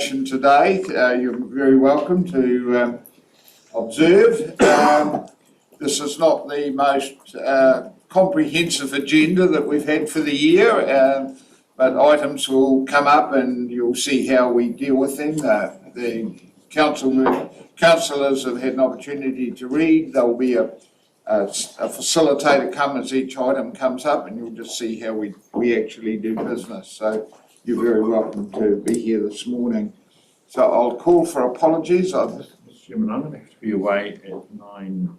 Today. You're very welcome to observe. This is not the most comprehensive agenda that we've had for the year, but items will come up and you'll see how we deal with them. The councillors have had an opportunity to read. There will be a facilitator come as each item comes up, and you'll just see how we actually do business. So you're very welcome to be here this morning. So I'll call for apologies. Mr. Chairman, I'm going to have to be away at 9:45.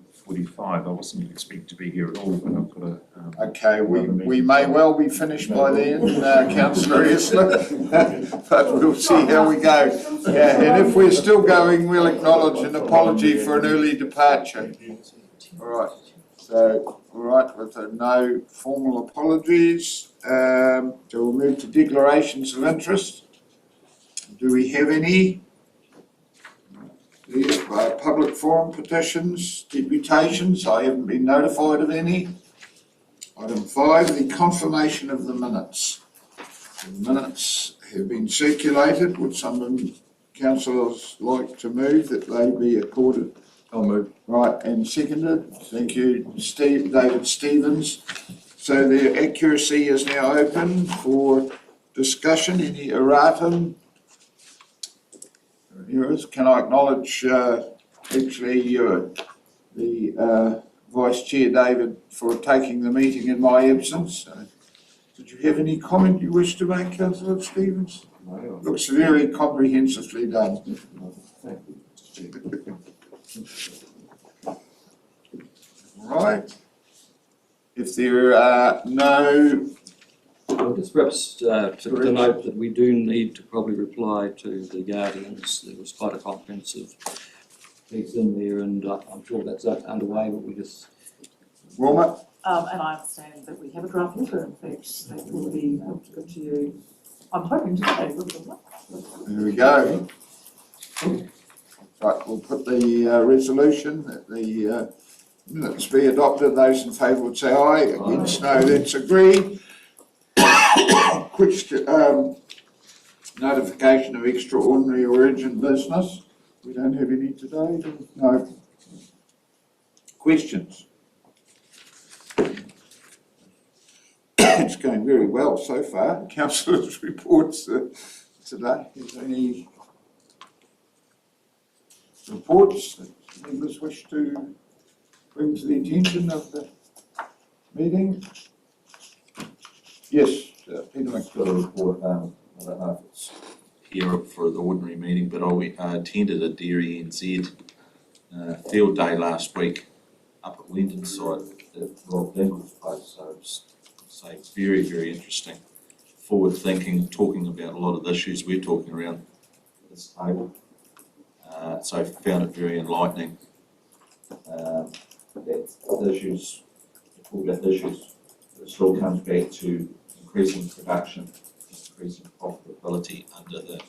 I wasn't expecting to be here at all, but I've got a... Okay, we may well be finished by then, Councillor Esler, but we'll see how we go. Yeah, and if we're still going, we'll acknowledge an apology for an early departure. All right, so all right, with no formal apologies, so we'll move to declarations of interest. Do we have any? These public forum petitions, deputations, I haven't been notified of any. Item 5, the confirmation of the minutes. The minutes have been circulated. Would some councillors like to move that they be accorded? I'll move. Right, and seconded. Thank you, David Stevens. So the accuracy is now open for discussion. Any erratum? Can I acknowledge the Vice Chair David for taking the meeting in my absence? Did you have any comment you wish to make, Councillor Stevens? No. Looks very comprehensively done. Right. If there are no... Well, just perhaps to note that we do need to probably reply to the Guardians. There was quite a comprehensive piece in there, and I'm sure that's underway, but we just... Wilma? And I understand that we have a draft letter, in fact, that will be put to you. I'm hoping today, There we go. Right, we'll put the resolution that the minutes be adopted. Those in favour would say aye. Against no, that's agreed. Question, notification of extraordinary or urgent business. We don't have any today. No. Questions? It's going very well so far. Councillors' reports today. Is there any reports that members wish to bring to the attention of the meeting? Yes, Peter I've got a report. I don't know if it's here for the ordinary meeting, but I attended a Dairy NZ field day last week up at Wendon site at Rob Dingle's place. So it's very, very interesting, forward thinking, talking about a lot of the issues we're talking around this table. So I found it very enlightening. The issues, it still comes back to increasing production, increasing profitability under the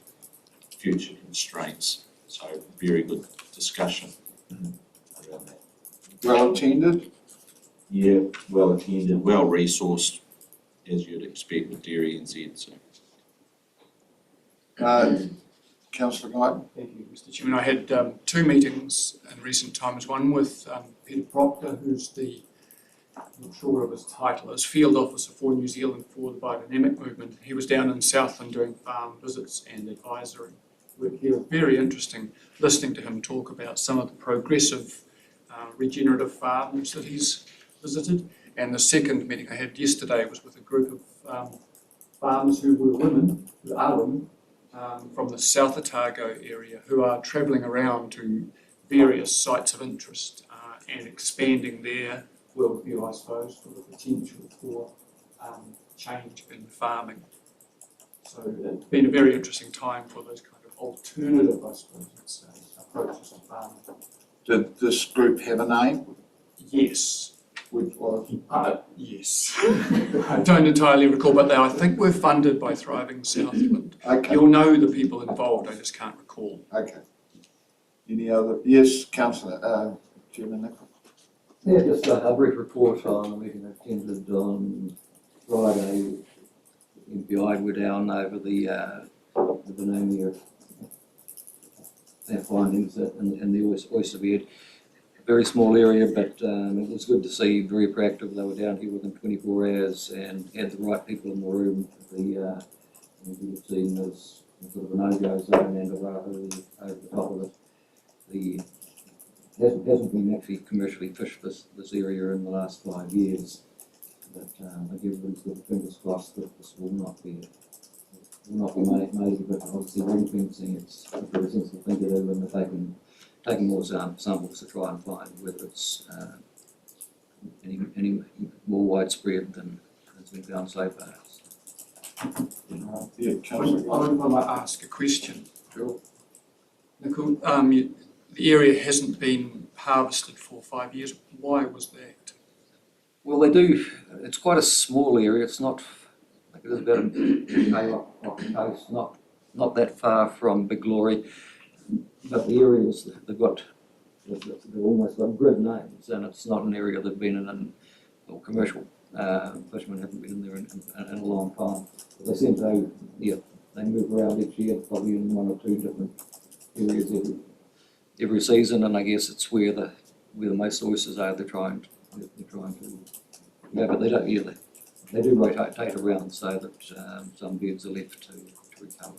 future constraints. So very good discussion around that. well attended. Yeah, well attended, well resourced, as you'd expect with Dairy NZ. So. Councillor Knight. Thank you, Mr. Chairman. I had two meetings in recent times, one with Peter Proctor, who's the, I'm not sure of his title, as Field Officer for New Zealand for the Biodynamic Movement. He was down in Southland doing farm visits and advisory work here. Very interesting listening to him talk about some of the progressive regenerative farms that he's visited. And the second meeting I had yesterday was with a group of farmers who were women, who are women, from the South Otago area, who are travelling around to various sites of interest and expanding their worldview, I suppose, for the potential for change in farming. So it's been a very interesting time for those kind of alternative, I suppose, approaches to farming. Did this group have a name? Yes. Which was? Yes. I don't entirely recall, but I think we're funded by Thriving Southland. Okay. You'll know the people involved, I just can't recall. Okay. Any other? Yes, Councillor Chairman Nicholl. Yeah, just a brief report on the meeting I attended on Friday. MPI were down over the Bonomia findings in the oyster bed. A very small area, but it was good to see, very proactive. They were down here within 24 hours and had the right people in the room. As you have seen, there's sort of a no-go zone and a rahu over the top of it. Hasn't been actually commercially fished this area in the last 5 years, but I give everybody's got fingers crossed that this will not be made, but obviously ring fencing, it's a very sensible thing to do, and if they can taking more samples to try and find whether it's any more widespread than has been found so far. Yeah, I Councillor. might ask a question. Sure. Nicole, the area hasn't been harvested for 5 years. Why was that? Well, they do. It's quite a small area. It's not. Like it is about a K off the coast, not that far from Big Glory. But the areas they've almost got grid names, and it's not an area they've been in, or commercial fishermen haven't been in there in a long time. But they seem to, they move around each year, probably in 1 or 2 different areas every season, and I guess it's where the most oysters are. They're trying to, but they don't. Yeah, they do rotate around so that some beds are left to recover.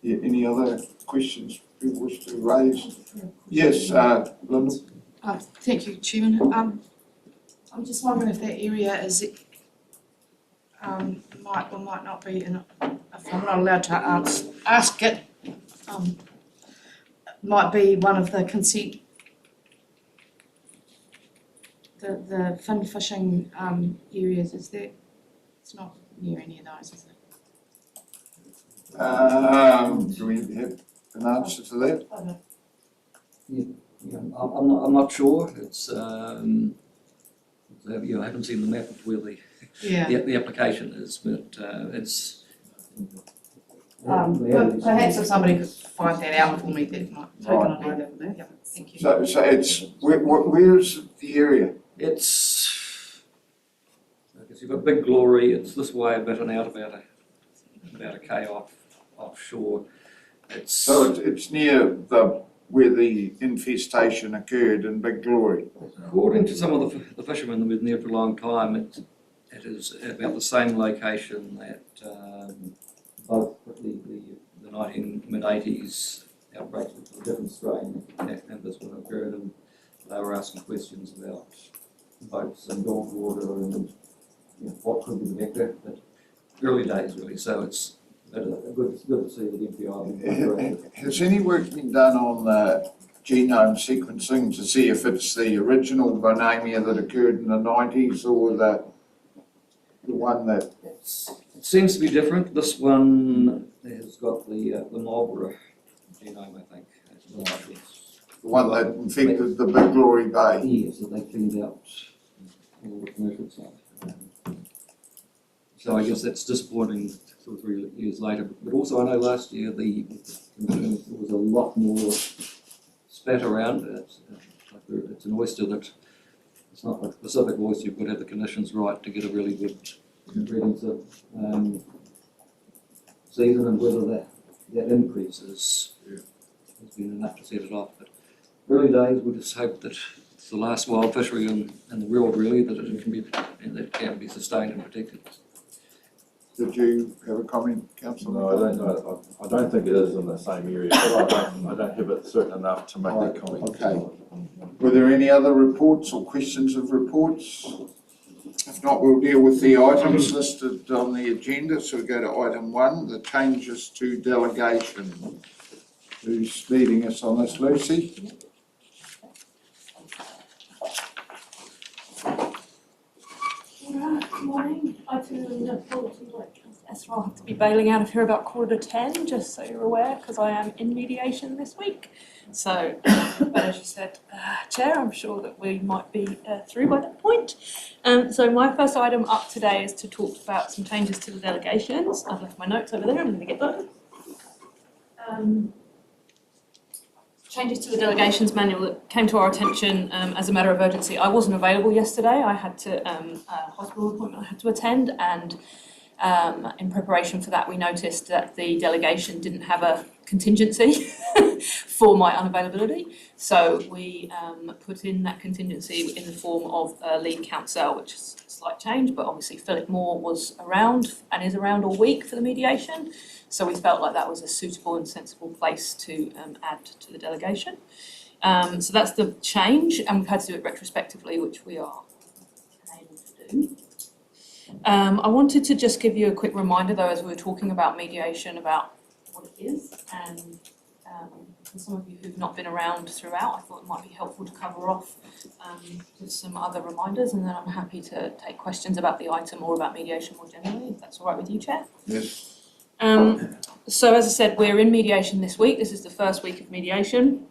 Yeah, any other questions people wish to raise? Yes, Linda? Thank you, Chairman. I'm just wondering if that area is, might or might not be, if I'm not allowed to ask it, might be one of the consent, the fin fishing areas, is that, it's not near any of those, is it? Do we have an answer to that? Yeah, I'm not sure. It's I haven't seen the map of where the application is, but it's. Perhaps if somebody could find that out for me, that might take on that. Yeah, thank you. So it's, where's the area? It's. I guess you've got Big Glory. It's this way a bit and out about a K offshore. So it's near where the infestation occurred in Big Glory. According to some of the fishermen that have been there for a long time, it is about the same location that both the mid-80s outbreaks with a different strain and this one occurred, and they were asking questions about boats and dog water and what could be the vector. But early days really, so it's good to see the MPI. Has any work been done on genome sequencing to see if it's the original bonamia that occurred in the 90s or the one that... It seems to be different. This one has got the Marlborough genome, I think. The one that infected the Big Glory Bay? Yes, that they cleaned out all the commercial stuff. So I guess that's disappointing 2 or 3 years later. But also I know last year there was a lot more spat around. It's an oyster that, it's not a specific oyster, you've got to have the conditions right to get a really good breeding season, and whether that increase has been enough to set it off. But early days, we just hope that it's the last wild fishery in the world really, that it can be sustained and protected. Did you have a comment, Councillor? No, I don't know. I don't think it is in the same area, but I don't have it certain enough to make that comment. Okay. Were there any other reports or questions of reports? If not, we'll deal with the items listed on the agenda. So we go to item 1, the changes to delegation. Who's leading us on this, Lucy? Good morning. I too look forward to Esther. I'll have to be bailing out of here about 9:45, just so you're aware, because I am in mediation this week. So, but as you said, Chair, I'm sure that we might be through by that point. So my first item up today is to talk about some changes to the delegations. I've left my notes over there, I'm going to get those. Changes to the delegations manual that came to our attention as a matter of urgency. I wasn't available yesterday. I had a hospital appointment I had to attend, and in preparation for that we noticed that the delegation didn't have a contingency for my unavailability. So we put in that contingency in the form of a lead counsel, which is a slight change, but obviously Philip Moore was around and is around all week for the mediation. So we felt like that was a suitable and sensible place to add to the delegation. So that's the change, and we've had to do it retrospectively, which we are able to do. I wanted to just give you a quick reminder, though, as we were talking about mediation, about what it is, and for some of you who've not been around throughout, I thought it might be helpful to cover off just some other reminders, and then I'm happy to take questions about the item or about mediation more generally, if that's all right with you, Chair. Yes. So as I said, we're in mediation this week. This is the first week of mediation.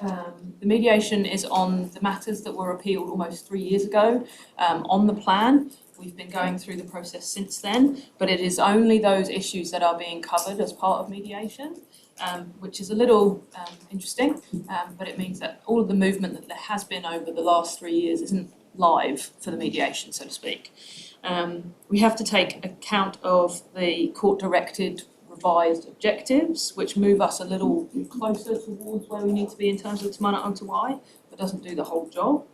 The mediation is on the matters that were appealed almost 3 years ago on the plan. We've been going through the process since then, but it is only those issues that are being covered as part of mediation, which is a little interesting, but it means that all of the movement that there has been over the last 3 years isn't live for the mediation, so to speak. We have to take account of the court-directed revised objectives, which move us a little closer towards where we need to be in terms of Te Mana Aotearoa, but doesn't do the whole job.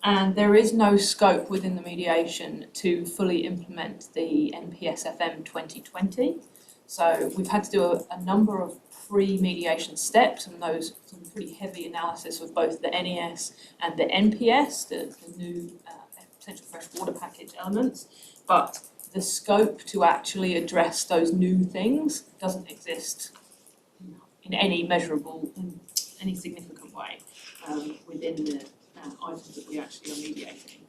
And there is no scope within the mediation to fully implement the NPSFM 2020. So we've had to do a number of pre-mediation steps, and those some pretty heavy analysis of both the NES and the NPS, the new potential freshwater package elements. But the scope to actually address those new things doesn't exist in any measurable, in any significant way within the items that we actually are mediating.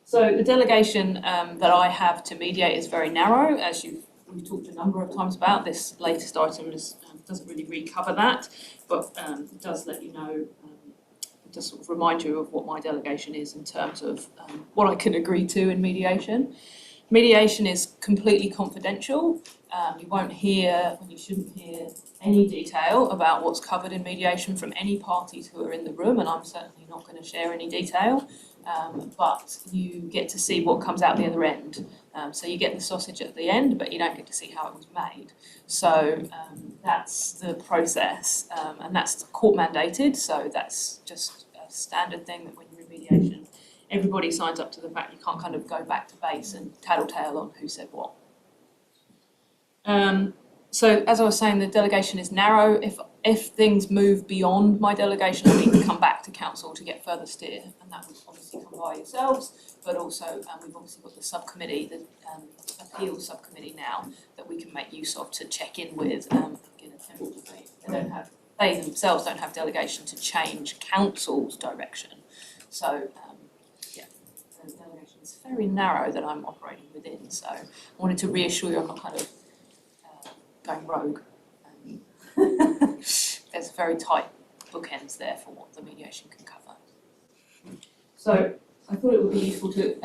So the delegation that I have to mediate is very narrow, as we've talked a number of times about. This latest item doesn't really recover that, but it does let you know, just sort of remind you of what my delegation is in terms of what I can agree to in mediation. Mediation is completely confidential. You won't hear, and you shouldn't hear, any detail about what's covered in mediation from any parties who are in the room, and I'm certainly not going to share any detail, but you get to see what comes out the other end. So you get the sausage at the end, but you don't get to see how it was made. So that's the process, and that's court mandated, so that's just a standard thing that when you're in mediation, everybody signs up to the fact you can't kind of go back to base and tattletale on who said what. So as I was saying, the delegation is narrow. If things move beyond my delegation, I need to come back to council to get further steer, and that would obviously come by yourselves, but also we've obviously got the subcommittee, the appeals subcommittee now, that we can make use of to check in with and begin a temple debate. They themselves don't have delegation to change council's direction. So the delegation is very narrow that I'm operating within, so I wanted to reassure you I'm not kind of going rogue. There's very tight bookends there for what the mediation can cover. So I thought it would be useful to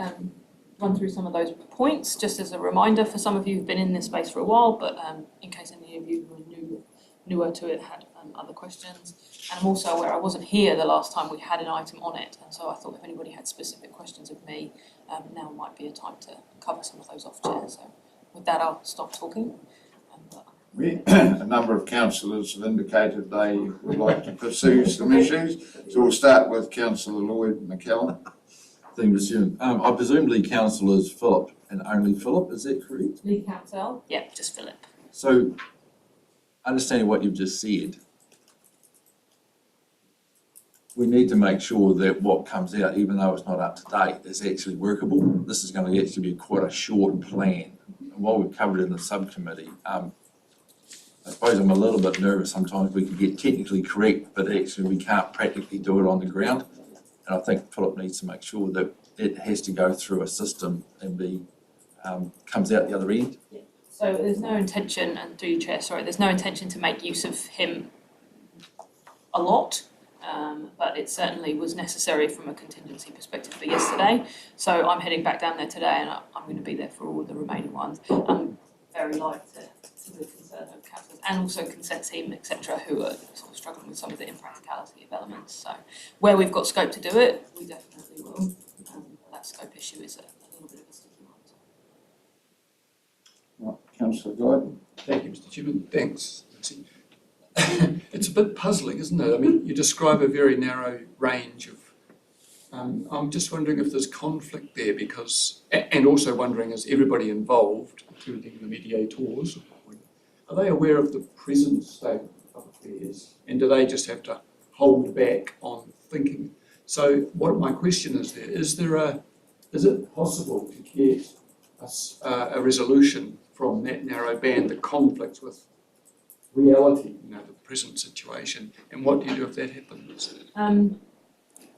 run through some of those points, just as a reminder for some of you who've been in this space for a while, but in case any of you who are newer to it had other questions. And I'm also aware I wasn't here the last time we had an item on it, and so I thought if anybody had specific questions of me, now might be a time to cover some of those off, Chair. So with that, I'll stop talking. A number of councillors have indicated they would like to pursue some issues, so we'll start with Councillor Lloyd McKellen. Thank you, Mr. Chairman. I presume lead counsel is Philip and only Philip, is that correct? Lead counsel? Yeah, just Philip. So, understanding what you've just said, we need to make sure that what comes out, even though it's not up to date, is actually workable. This is going to actually be quite a short plan. And while we've covered it in the subcommittee, I suppose I'm a little bit nervous sometimes we can get technically correct, but actually we can't practically do it on the ground. And I think Philip needs to make sure that it has to go through a system and be comes out the other end. Yeah. So there's no intention, and through you, Chair, sorry, there's no intention to make use of him a lot, but it certainly was necessary from a contingency perspective for yesterday. So I'm heading back down there today, and I'm going to be there for all the remaining ones. I'm very light to the concern of councillors and also consent team, etc., who are sort of struggling with some of the impracticality of elements. So where we've got scope to do it, we definitely will. That scope issue is a little bit of a sticky one. Councillor Gordon. Thank you, Mr. Chairman. Thanks, Lucy. it's a bit puzzling, isn't it? I mean, you describe a very narrow range of, I'm just wondering if there's conflict there because, and also wondering, is everybody involved, including the mediators, are they aware of the present state of affairs? And do they just have to hold back on thinking? So what my question is is it possible to get a resolution from that narrow band that conflicts with reality, the present situation? And what do you do if that happens?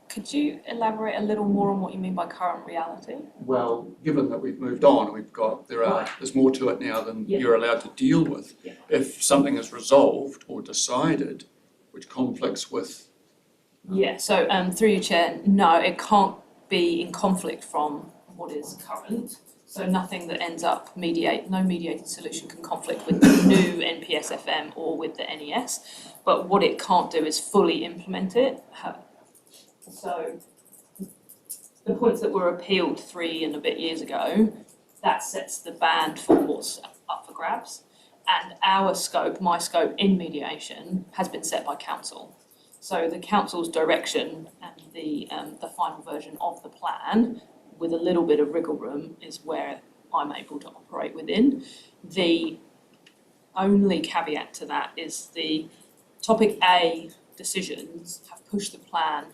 Could you elaborate a little more on what you mean by current reality? Well, given that we've moved on and there's more to it now than you're allowed to deal with. Yeah. If something is resolved or decided, which conflicts with. Yeah, so through you, Chair, no, it can't be in conflict from what is current. So nothing that ends up no mediated solution can conflict with the new NPSFM or with the NES. But what it can't do is fully implement it. So the points that were appealed 3 and a bit years ago, that sets the band for what's up for grabs. And our scope, my scope in mediation, has been set by council. So the council's direction and the final version of the plan, with a little bit of wriggle room, is where I'm able to operate within. The only caveat to that is the topic A decisions have pushed the plan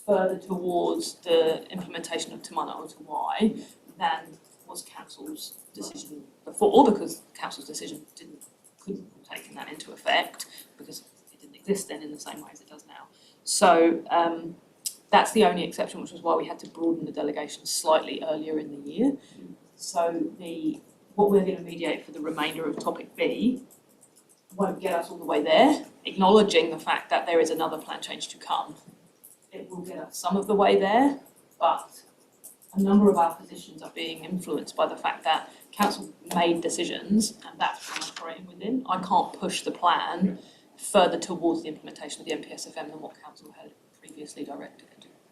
further towards the implementation of Te Mana o Te Wai than was council's decision before, because council's decision couldn't have taken that into effect because it didn't exist then in the same way as it does now. So that's the only exception, which was why we had to broaden the delegation slightly earlier in the year. So what we're going to mediate for the remainder of topic B won't get us all the way there, acknowledging the fact that there is another plan change to come. It will get us some of the way there, but a number of our positions are being influenced by the fact that council made decisions and that's what I'm operating within. I can't push the plan further towards the implementation of the NPSFM than what council had previously directed.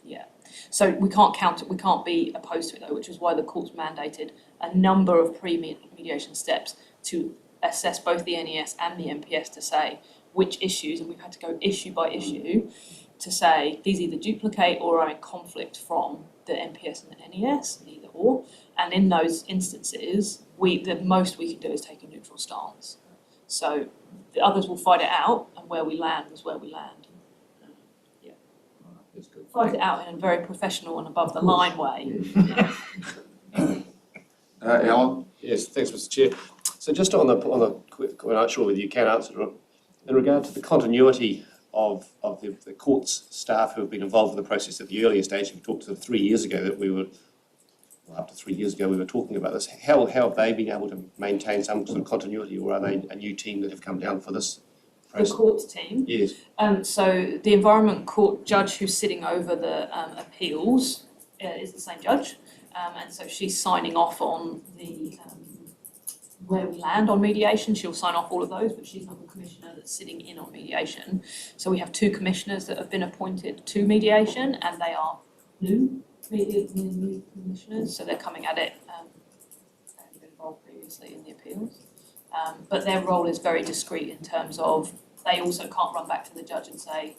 Yeah. So we can't be opposed to it though, which is why the court's mandated a number of pre-mediation steps to assess both the NES and the NPS to say which issues, and we've had to go issue by issue to say these either duplicate or are in conflict from the NPS and the NES, either or. And in those instances, the most we can do is take a neutral stance. So the others will fight it out, and where we land is where we land. Yeah. That's good. Fight it out in a very professional and above the line way. Alan? Yes, thanks, Mr. Chair. So just on the quick, we're not sure whether you can answer it, in regard to the continuity of the court's staff who have been involved in the process at the earlier stage. We talked to them 3 years ago up to 3 years ago we were talking about this. How have they been able to maintain some sort of continuity, or are they a new team that have come down for this process? The court team. Yes. So the Environment Court judge who's sitting over the appeals is the same judge, and so she's signing off on the where we land on mediation. She'll sign off all of those, but she's not the commissioner that's sitting in on mediation. So we have 2 commissioners that have been appointed to mediation, and they are new commissioners, so they're coming at it, they've been involved previously in the appeals. But their role is very discreet in terms of they also can't run back to the judge and say,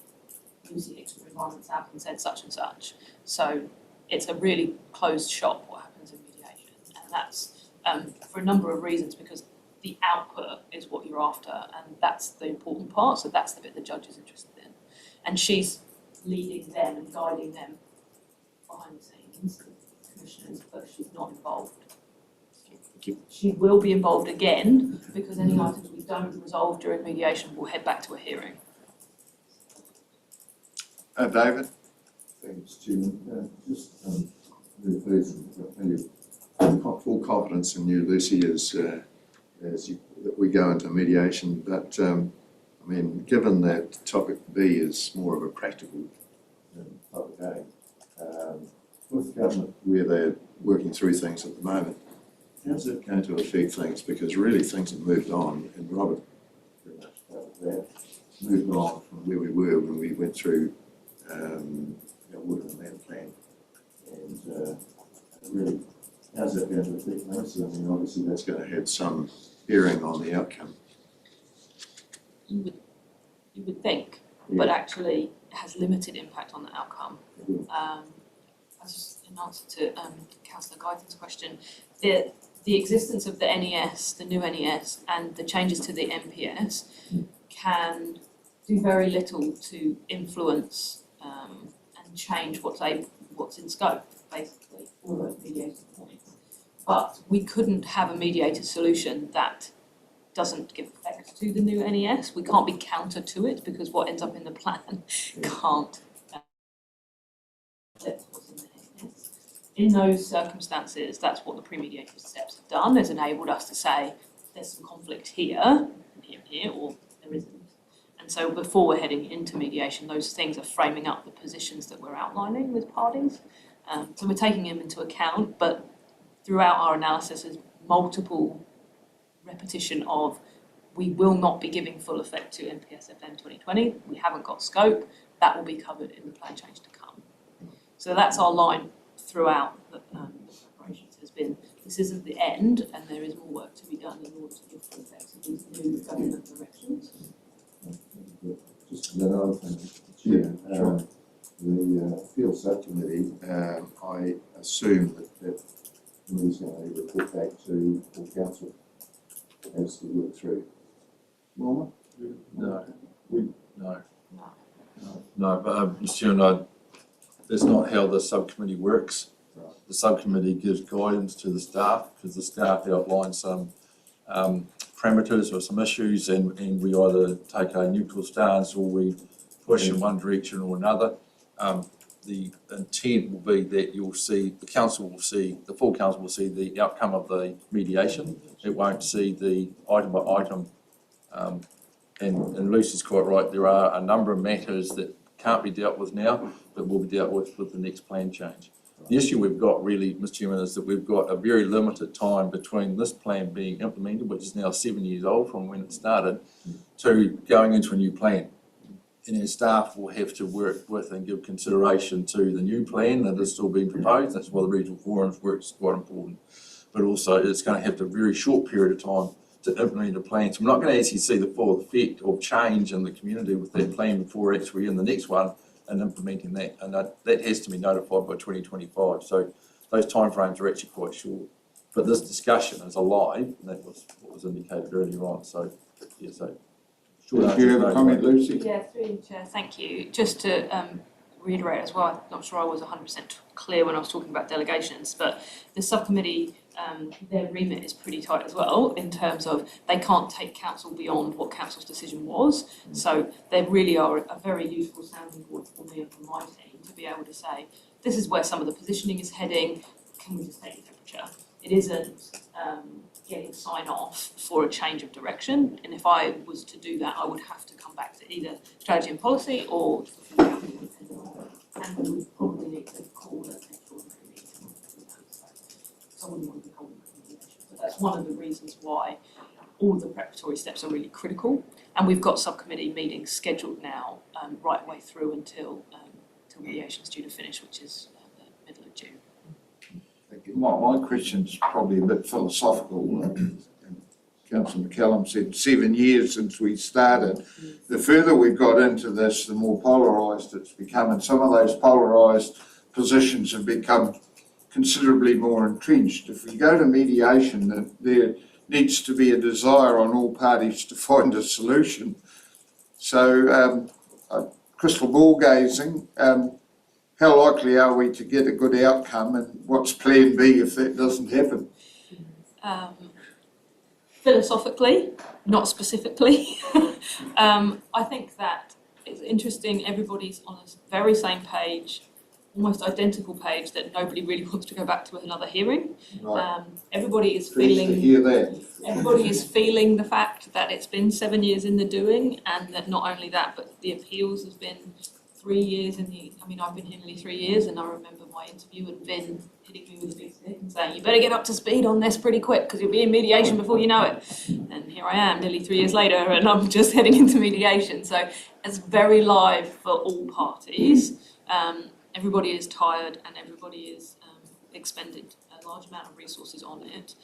Lucy Extra Environment's out and said such and such. So it's a really closed shop what happens in mediation, and that's for a number of reasons, because the output is what you're after, and that's the important part. So that's the bit the judge is interested in, and she's leading them and guiding them behind the scenes, the commissioners, but she's not involved. She will be involved again, because any items we don't resolve during mediation will head back to a hearing. David? Thanks, Chairman. Just very pleased with full confidence in you, Lucy, that we go into mediation. But I mean, given that topic B is more of a practical type of game, with the government where they're working through things at the moment, how's it going to affect things? Because really things have moved on, and Robert very much covered that, moved on from where we were when we went through water and land plan. And really, how's that going to affect things? I mean, obviously that's going to have some bearing on the outcome. you would think, but actually it has limited impact on the outcome. As in answer to Councillor Guyton's question, the existence of the NES, the new NES, and the changes to the NPS can do very little to influence and change what's in scope, basically, all those mediated points. But we couldn't have a mediated solution that doesn't give effect to the new NES. We can't be counter to it because what ends up in the plan can't affect what's in the NES. In those circumstances, that's what the pre-mediated steps have done, has enabled us to say there's some conflict here, and here, or there isn't. And so before we're heading into mediation, those things are framing up the positions that we're outlining with parties. So we're taking them into account, but throughout our analysis is multiple repetition of we will not be giving full effect to NPSFM 2020, we haven't got scope, that will be covered in the plan change to come. So that's our line throughout the preparations has been, this isn't the end and there is more work to be done in order to give full effect to these new government directions. Just another thing, Chair, the field subcommittee, I assume that committee's going to report back to full council as we work through. Norma? No, but Mr. Chairman, that's not how the subcommittee works. Right. The subcommittee gives guidance to the staff because the staff outline some parameters or some issues, and we either take a neutral stance or we push in one direction or another. The intent will be that you'll see, the full council will see the outcome of the mediation. It won't see the item by item. And Lucy's quite right, there are a number of matters that can't be dealt with now, but will be dealt with the next plan change. The issue we've got really, Mr. Chairman, is that we've got a very limited time between this plan being implemented, which is now 7 years old from when it started, to going into a new plan. And our staff will have to work with and give consideration to the new plan that is still being proposed. That's why the regional forums work is quite important. But also it's going to have a very short period of time to implement a plan. So we're not going to actually see the full effect of change in the community with that plan before actually in the next one and implementing that. And that has to be notified by 2025. So those timeframes are actually quite short. But this discussion is alive, and that was what was indicated earlier on. So, yeah, so short answer. Do you have a comment, Lucy? Yeah, through you, Chair, thank you. Just to reiterate as well, I'm not sure I was 100% clear when I was talking about delegations, but the subcommittee, their remit is pretty tight as well in terms of they can't take council beyond what council's decision was. So they really are a very useful sounding board for me and for my team to be able to say, this is where some of the positioning is heading, can we just take the temperature? It isn't getting sign off for a change of direction, and if I was to do that I would have to come back to either strategy and policy or and we would probably need to call an extraordinary meeting. So I wouldn't want to be holding mediation. So that's one of the reasons why all of the preparatory steps are really critical, and we've got subcommittee meetings scheduled now right way through until mediation's due to finish, which is the middle of June. My question's probably a bit philosophical. Councillor McCallum said 7 years since we started. The further we've got into this, the more polarised it's become, and some of those polarised positions have become considerably more entrenched. If we go to mediation, there needs to be a desire on all parties to find a solution. So, crystal ball gazing, how likely are we to get a good outcome, and what's plan B if that doesn't happen? Philosophically, not specifically. I think that it's interesting, everybody's on a very same page, almost identical page, that nobody really wants to go back to another hearing. Right. Everybody is Pleased to hear that. Everybody is feeling the fact that it's been 7 years in the doing, and that not only that, but the appeals has been 3 years I've been here nearly 3 years, and I remember my interview and Vin hitting me with a big stick and saying, you better get up to speed on this pretty quick because you'll be in mediation before you know it. And here I am nearly 3 years later and I'm just heading into mediation. So it's very live for all parties. Everybody is tired and everybody is expended a large amount of resources on it.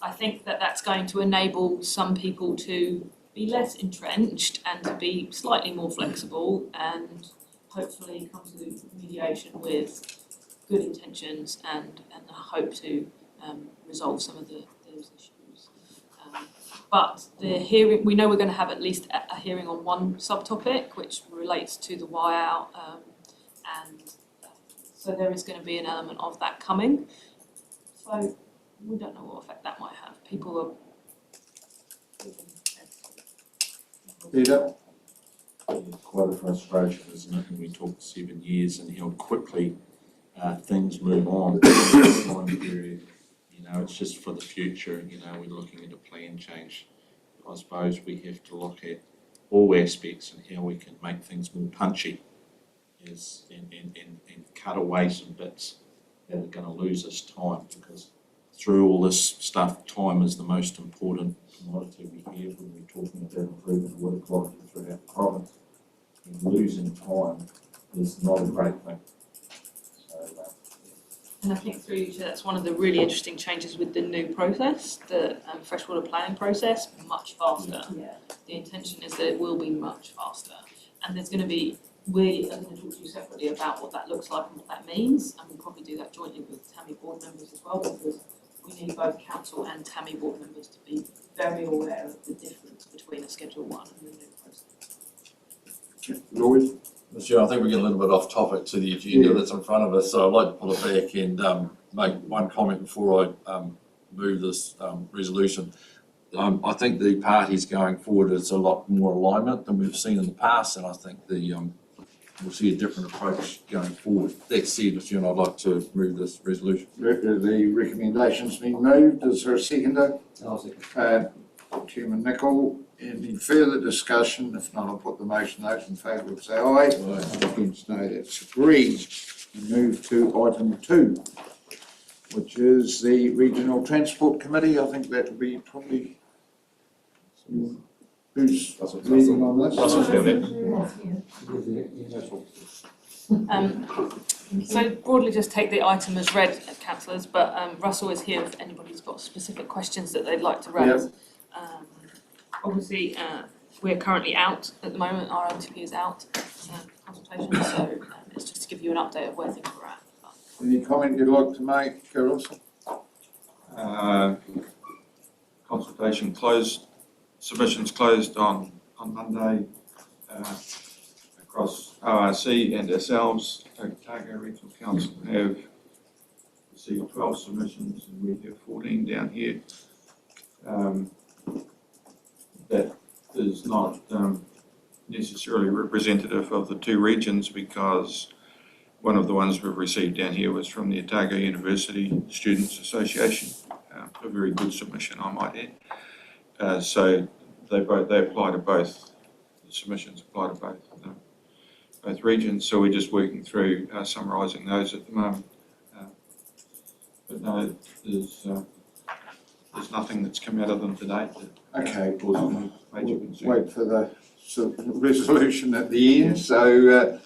I think that that's going to enable some people to be less entrenched and to be slightly more flexible and hopefully come to mediation with good intentions and a hope to resolve some of those issues. But the hearing, we know we're going to have at least a hearing on one subtopic, which relates to the Y-out, and so there is going to be an element of that coming. So we don't know what effect that might have. People are... Peter? Quite a frustration, isn't it, when we talk 7 years and how quickly things move on in that time period. You know, it's just for the future, you know, we're looking at a plan change. I suppose we have to look at all aspects and how we can make things more punchy and cut away some bits that are going to lose us time, because through all this stuff, time is the most important commodity we have when we're talking about improving water quality throughout the province. And losing time is not a great thing. So, And I think through you, that's one of the really interesting changes with the new process, the freshwater planning process, much faster. Yeah. The intention is that it will be much faster. And there's going to be, we are going to talk to you separately about what that looks like and what that means, and we'll probably do that jointly with TAMI board members as well, because we need both council and TAMI board members to be very aware of the difference between a Schedule 1 and the new process. Lloyd? Mr. Chair, I think we're getting a little bit off topic to the agenda that's in front of us, so I'd like to pull it back and make one comment before I move this resolution. I think the parties going forward is a lot more alignment than we've seen in the past, and I think we'll see a different approach going forward. That said, Mr. Chair, I'd like to move this resolution. The recommendation's been moved. Is there a seconder? I'll second. Chairman Nicol, any further discussion? If not, I'll put the motion. Those in favour would say aye. Against, no, that's agreed. We move to item 2, which is the Regional Transport Committee. I think that would be probably, who's leading on this? So broadly just take the item as read, councillors, but Russell is here if anybody's got specific questions that they'd like to raise. Yep. Obviously, we're currently out at the moment, our OTP is out, consultation, so it's just to give you an update of where things are at. Any comment you'd like to make, Russell? Consultation closed, submissions closed on Monday across ORC and ourselves. Otago Regional Council have received 12 submissions and we have 14 down here. That is not necessarily representative of the two regions, because one of the ones we've received down here was from the Otago University Students Association, a very good submission, I might add. So they apply to both. The submissions apply to both regions. So we're just working through summarising those at the moment. But no, there's nothing that's come out of them today that Okay. causes any major concern. Wait for the resolution at the end. So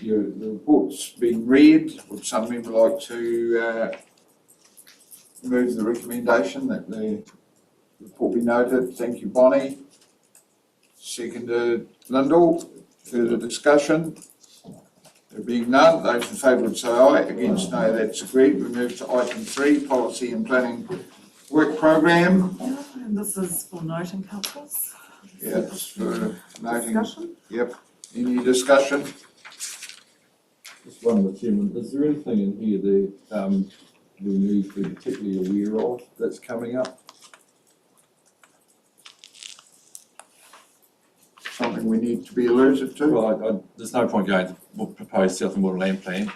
the report's been read. Would some member like to move the recommendation that the report be noted? Thank you, Bonnie. Seconded, Lyndall. Further discussion? There being none, those in favour would say aye. Against, no, that's agreed. We move to item 3, Policy and Planning Work Programme. And this is for noting, councillors. Yeah, it's for noting. Discussion? Yep. Any discussion? Just one, Mr. Chairman, is there anything in here that we need to be particularly aware of that's coming up? Something we need to be alerted to? Well, there's no point going to proposed South and Water Land Plan,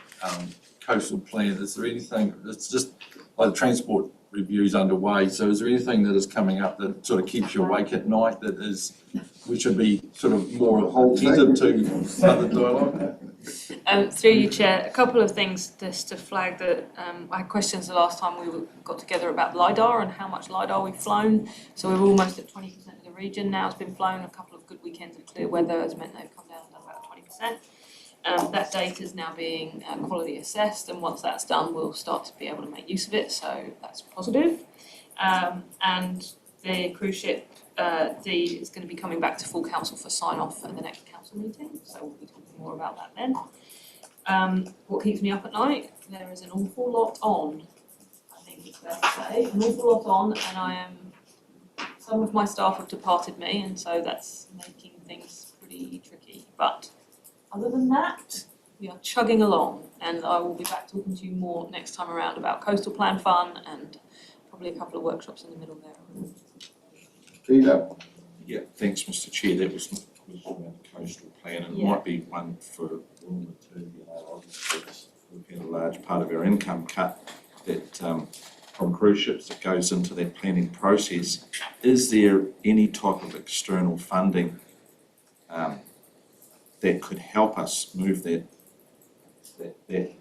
coastal plan. Is there anything, it's just like the transport review's underway, so is there anything that is coming up that sort of keeps you awake at night that is, we should be sort of more attentive to other dialogue? Through you, Chair, a couple of things just to flag that I had questions the last time we got together about LiDAR and how much LiDAR we've flown. So we're almost at 20% of the region now has been flown. A couple of good weekends of clear weather has meant they've come down to about 20%. That data is now being quality assessed, and once that's done, we'll start to be able to make use of it. So that's positive. And the cruise ship D is going to be coming back to full council for sign off at the next council meeting, so we'll be talking more about that then. What keeps me up at night? There is an awful lot on, I think it's fair to say, an awful lot on, and some of my staff have departed me, and so that's making things pretty tricky. But other than that, we are chugging along, and I will be back talking to you more next time around about coastal plan fun and probably a couple of workshops in the middle there. Peter? Yeah, thanks, Mr Chair. That was around the coastal plan, and it might be one for Wilma too. You know, obviously we've had a large part of our income cut that from cruise ships that goes into that planning process. Is there any type of external funding that could help us move that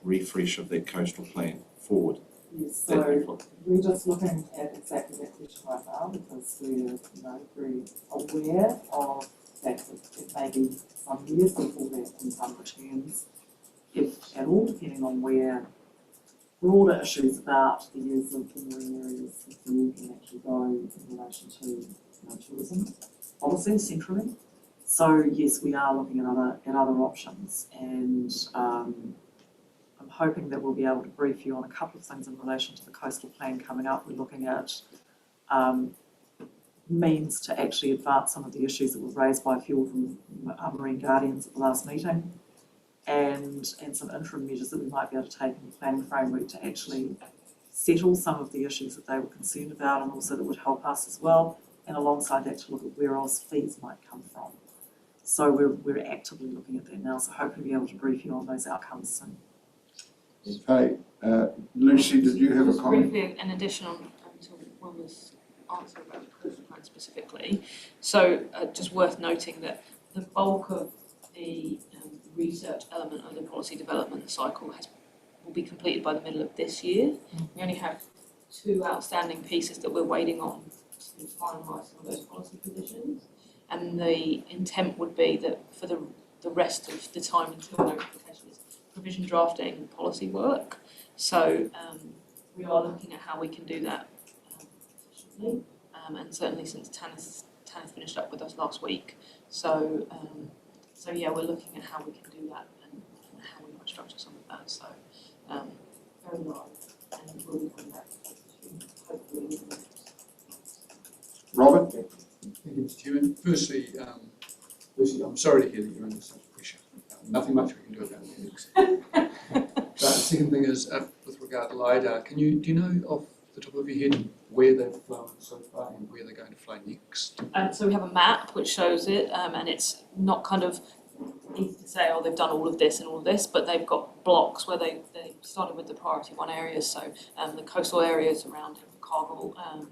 refresh of that coastal plan forward? Yes, so we're just looking at exactly that question right now because we're, very aware of the fact that it may be some years before that income returns, if at all, depending on where broader issues about the use of the marine areas of the EU can actually go in relation to tourism policy centrally. So yes, we are looking at other options, and I'm hoping that we'll be able to brief you on a couple of things in relation to the coastal plan coming up. We're looking at means to actually advance some of the issues that were raised by a few of them, our Marine Guardians at the last meeting, and some interim measures that we might be able to take in the planning framework to actually settle some of the issues that they were concerned about, and also that would help us as well, and alongside that to look at where else fees might come from. So we're actively looking at that now, so hopefully be able to brief you on those outcomes soon. Okay, Lucy, did you have a Just comment? briefly, an addition to Wilma's answer about the coastal plan specifically. So just worth noting that the bulk of the research element of the policy development cycle will be completed by the middle of this year. We only have 2 outstanding pieces that we're waiting on to finalise some of those policy positions. And the intent would be that for the rest of the time until notification is provision drafting policy work. So we are looking at how we can do that efficiently, and certainly since Tannis finished up with us last week. So yeah, we're looking at how we can do that and how we might structure some of that. So very live, and we'll be coming back hopefully. Robert? Thank you, Mr Chairman. Firstly, Lucy, I'm sorry to hear that you're under such pressure. Nothing much we can do about it. But the second thing is, with regard to LiDAR, do you know off the top of your head where they've flown so far and where they're going to fly next? So we have a map which shows it, and it's not kind of easy to say, oh, they've done all of this and all of this, but they've got blocks where they started with the priority 1 areas, so the coastal areas around Cargill and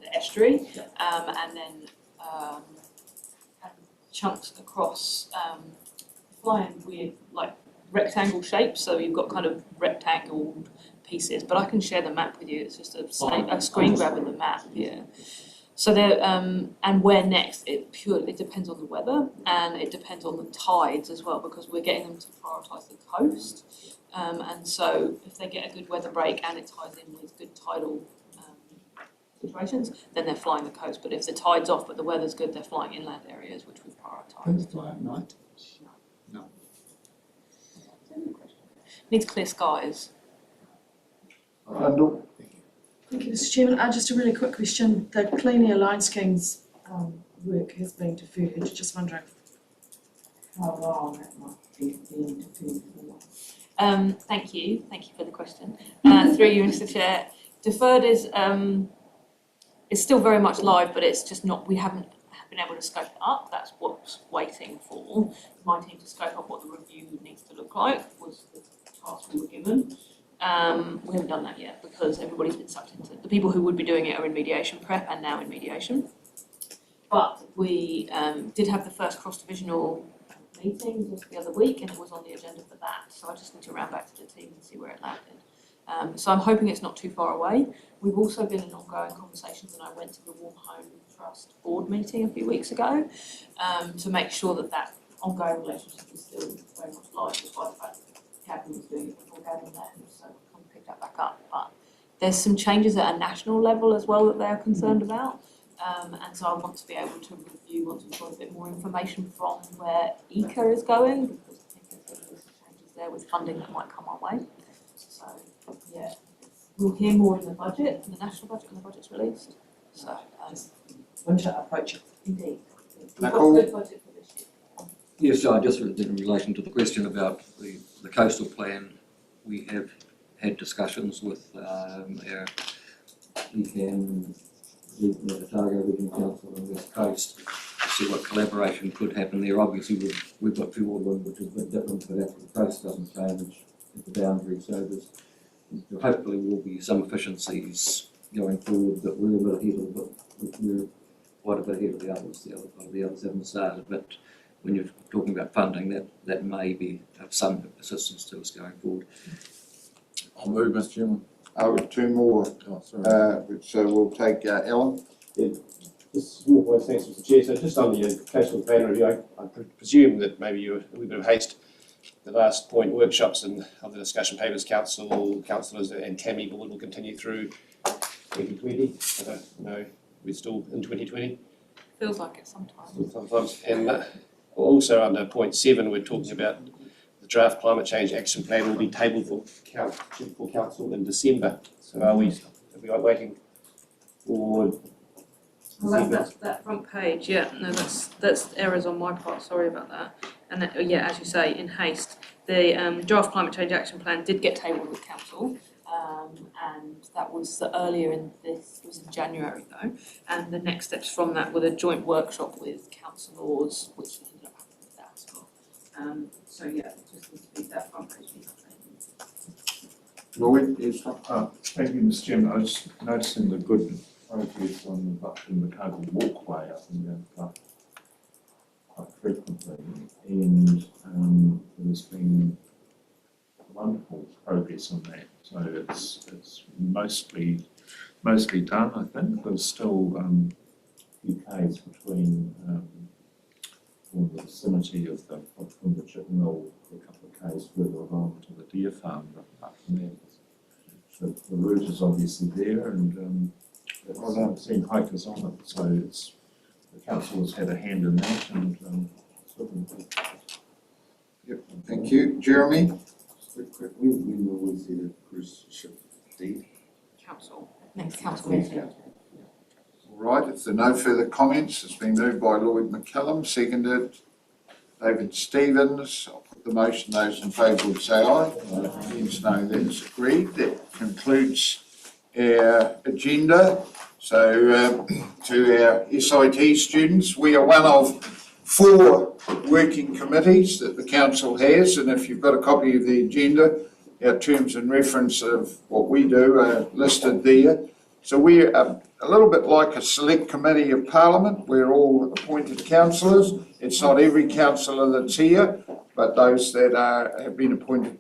the estuary, and then chunks across flying weird like rectangle shapes, so you've got kind of rectangle pieces, but I can share the map with you. It's just a screen grab of the map, yeah. So they're and where next, it depends on the weather, and it depends on the tides as well, because we're getting them to prioritise the coast, and so if they get a good weather break and it ties in with good tidal situations, then they're flying the coast. But if the tide's off but the weather's good, they're flying inland areas, which we've prioritised. Can they fly at night? No. Needs clear skies. Randall? Thank you, Mr Chairman. Just a really quick question. The Clean Air Line Schemes work has been deferred. Just wondering how long that might be being deferred for. Thank you for the question. Through you, Mr Chair. Deferred is still very much live, but it's just not, we haven't been able to scope it up. That's what's waiting for my team to scope up what the review needs to look like, was the task we were given. We haven't done that yet because everybody's been sucked into it. The people who would be doing it are in mediation prep and now in mediation. But we did have the first cross-divisional meeting just the other week, and it was on the agenda for that. So I just need to round back to the team and see where it landed. So I'm hoping it's not too far away. We've also been in ongoing conversations, and I went to the Warm Home Trust board meeting a few weeks ago to make sure that that ongoing relationship is still very much live, despite the fact that Gavin was doing it before Gavin left, so we'll come pick that back up. But there's some changes at a national level as well that they're concerned about. And so I want to be able to review once we've got a bit more information from where ECA is going, because I think there's some changes there with funding that might come our way. So, yeah, we'll hear more in the budget, in the national budget, when the budget's released. So, Winter approaching. indeed, we've got a Nicole? good budget for this year. Yes, just in relation to the question about the coastal plan, we have had discussions with our ECAM, the Otago Regional Council on the West Coast, to see what collaboration could happen there. Obviously, we've got Fiordland, which is a bit different, but actually the coast doesn't change at the boundary, so there hopefully will be some efficiencies going forward, that we're a bit ahead of, but we're quite a bit ahead of the others. The others haven't started, but when you're talking about funding, that may be of some assistance to us going forward. I'll move, Mr Chairman. With two more, Oh, sorry. so we'll take Alan. Just small points, thanks, Mr Chair. So just on the coastal plan review, I presume that maybe you were a wee bit of haste. The last point, workshops and of the discussion papers, councillors and TAMI board will continue through 2020. I don't know, we're still in 2020 Feels like it sometimes. sometimes. And also under point 7, we're talking about the draft climate change action plan will be tabled for council in December. So are we waiting for Well, that front page, yeah, no, that's errors on my part, sorry about that. And that, yeah, as you say, in haste, the draft climate change action plan did get tabled with council, and that was earlier in this, it was in January though, and the next steps from that were the joint workshop with councillors, which ended up happening with that as well. So yeah, it just needs to be that front page. Lloyd, yes. Thank you, Mr Chairman. I was noticing the good progress on the Cargill walkway up and down the park quite frequently, and there's been wonderful progress on that. So it's mostly done, I think. There's still a few k's between or the vicinity of the chip mill, a couple of k's further along to the deer farm, but apart from that, the route is obviously there, and I've seen hikers on it, so the council has had a hand in that, and it's looking good. Yep, thank you. Jeremy? When was the cruise ship date? Council, next council meeting. All right, if there are no further comments, it's been moved by Lloyd McCallum, seconded David Stevens. I'll put the motion, those in favour would say aye. Against no, that's agreed. That concludes our agenda. So to our SIT students, we are one of 4 working committees that the council has, and if you've got a copy of the agenda, our terms and reference of what we do are listed there. So we're a little bit like a select committee of Parliament. We're all appointed councillors. It's not every councillor that's here, but those that have been appointed to